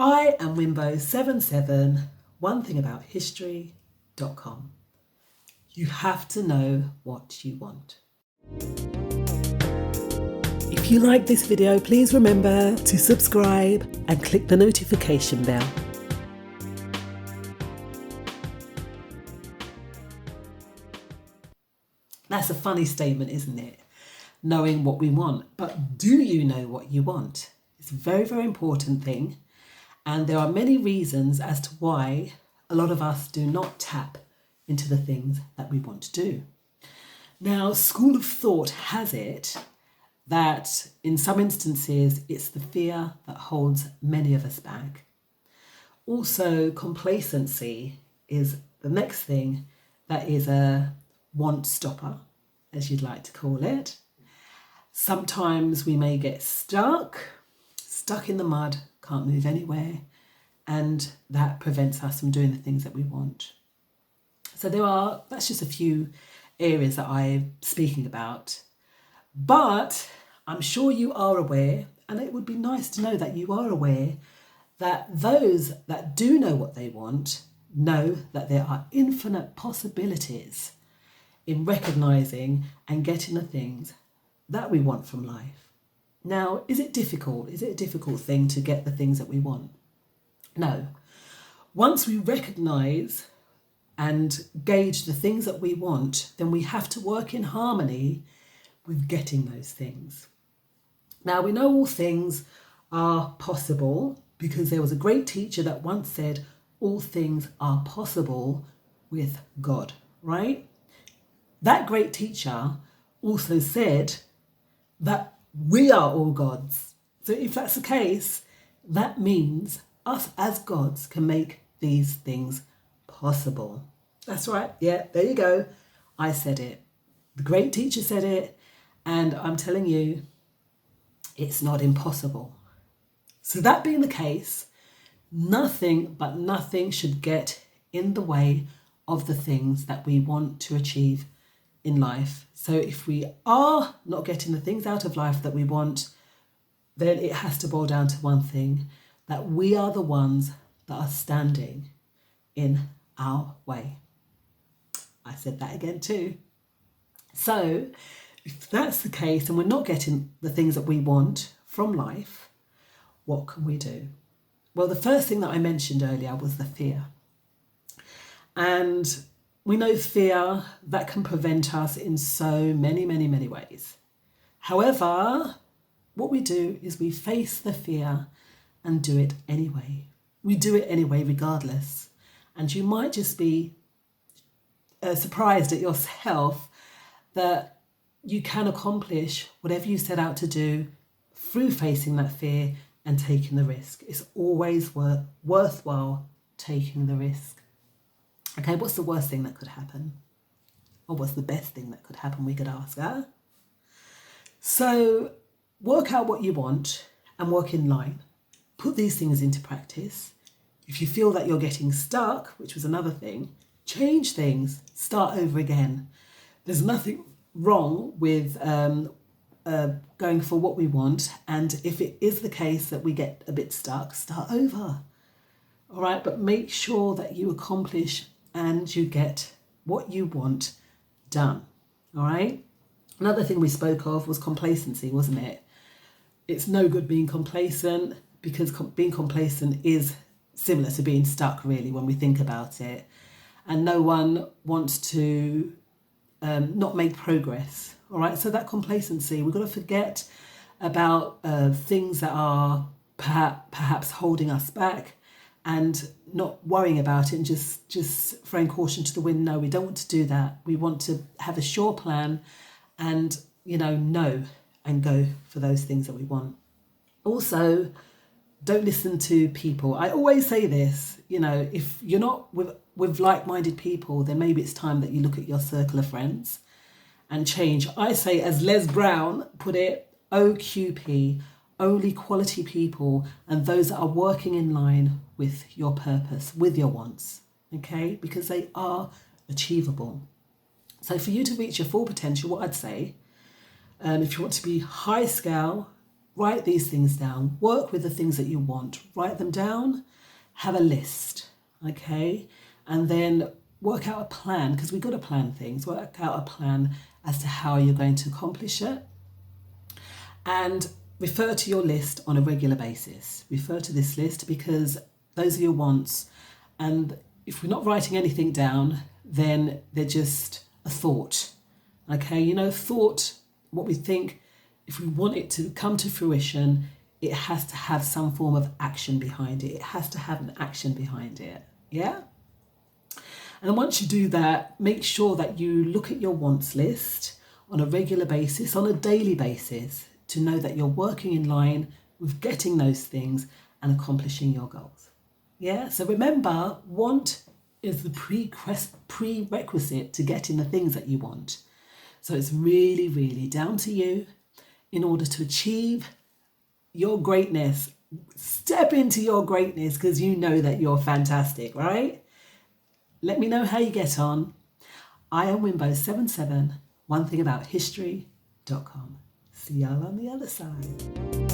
I am Wimbo77, onethingabouthistory.com. You have to know what you want. If you like this video, please remember to subscribe and click the notification bell. That's a funny statement, isn't it? Knowing what we want. But do you know what you want? It's a very, very important thing. And there are many reasons as to why a lot of us do not tap into the things that we want to do. Now, school of thought has it that in some instances, it's the fear that holds many of us back. Also, complacency is the next thing that is a want stopper, as you'd like to call it. Sometimes we may get stuck in the mud, can't move anywhere, and that prevents us from doing the things that we want. So that's just a few areas that I'm speaking about. But I'm sure you are aware, and it would be nice to know that you are aware, that those that do know what they want know that there are infinite possibilities in recognizing and getting the things that we want from life. Now, is it difficult? Is it a difficult thing to get the things that we want? No. Once we recognize and gauge the things that we want, then we have to work in harmony with getting those things. Now, we know all things are possible because there was a great teacher that once said, all things are possible with God, right? That great teacher also said that we are all gods. So if that's the case, that means us as gods can make these things possible. That's right. Yeah, there you go. I said it. The great teacher said it. And I'm telling you, it's not impossible. So that being the case, nothing should get in the way of the things that we want to achieve in life. So if we are not getting the things out of life that we want, then it has to boil down to one thing, that we are the ones that are standing in our way. I said that again too. So if that's the case and we're not getting the things that we want from life, what can we do? Well, the first thing that I mentioned earlier was the fear. And we know fear that can prevent us in so many, many, many ways. However, what we do is we face the fear and do it anyway. We do it anyway, regardless. And you might just be surprised at yourself that you can accomplish whatever you set out to do through facing that fear and taking the risk. It's always worthwhile taking the risk. Okay, what's the worst thing that could happen? Or what's the best thing that could happen, we could ask, huh? So work out what you want and work in line. Put these things into practice. If you feel that you're getting stuck, which was another thing, change things, start over again. There's nothing wrong with going for what we want. And if it is the case that we get a bit stuck, start over. All right, but make sure that you accomplish and you get what you want done. All right. Another thing we spoke of was complacency, wasn't it? It's no good being complacent, because being complacent is similar to being stuck, really, when we think about it. And no one wants to not make progress. All right. So that complacency, we've got to forget about things that are perhaps holding us back, and not worrying about it and just throwing caution to the wind. No, we don't want to do that. We want to have a sure plan and, know and go for those things that we want. Also, don't listen to people. I always say this, if you're not with like-minded people, then maybe it's time that you look at your circle of friends and change. I say, as Les Brown put it, OQP, only quality people and those that are working in line with your purpose, with your wants, okay? Because they are achievable. So for you to reach your full potential, what I'd say, if you want to be high scale, write these things down, work with the things that you want, write them down, have a list, okay? And then work out a plan, because we've got to plan things, work out a plan as to how you're going to accomplish it. And refer to your list on a regular basis. Refer to this list because those are your wants. And if we're not writing anything down, then they're just a thought. Okay, you know, thought, what we think, if we want it to come to fruition, it has to have some form of action behind it. It has to have an action behind it. Yeah? And once you do that, make sure that you look at your wants list on a regular basis, on a daily basis, to know that you're working in line with getting those things and accomplishing your goals. Yeah? So remember, want is the prerequisite to getting the things that you want. So it's really, really down to you in order to achieve your greatness. Step into your greatness because you know that you're fantastic, right? Let me know how you get on. I am Wimbo77, onethingabouthistory.com. See y'all on the other side.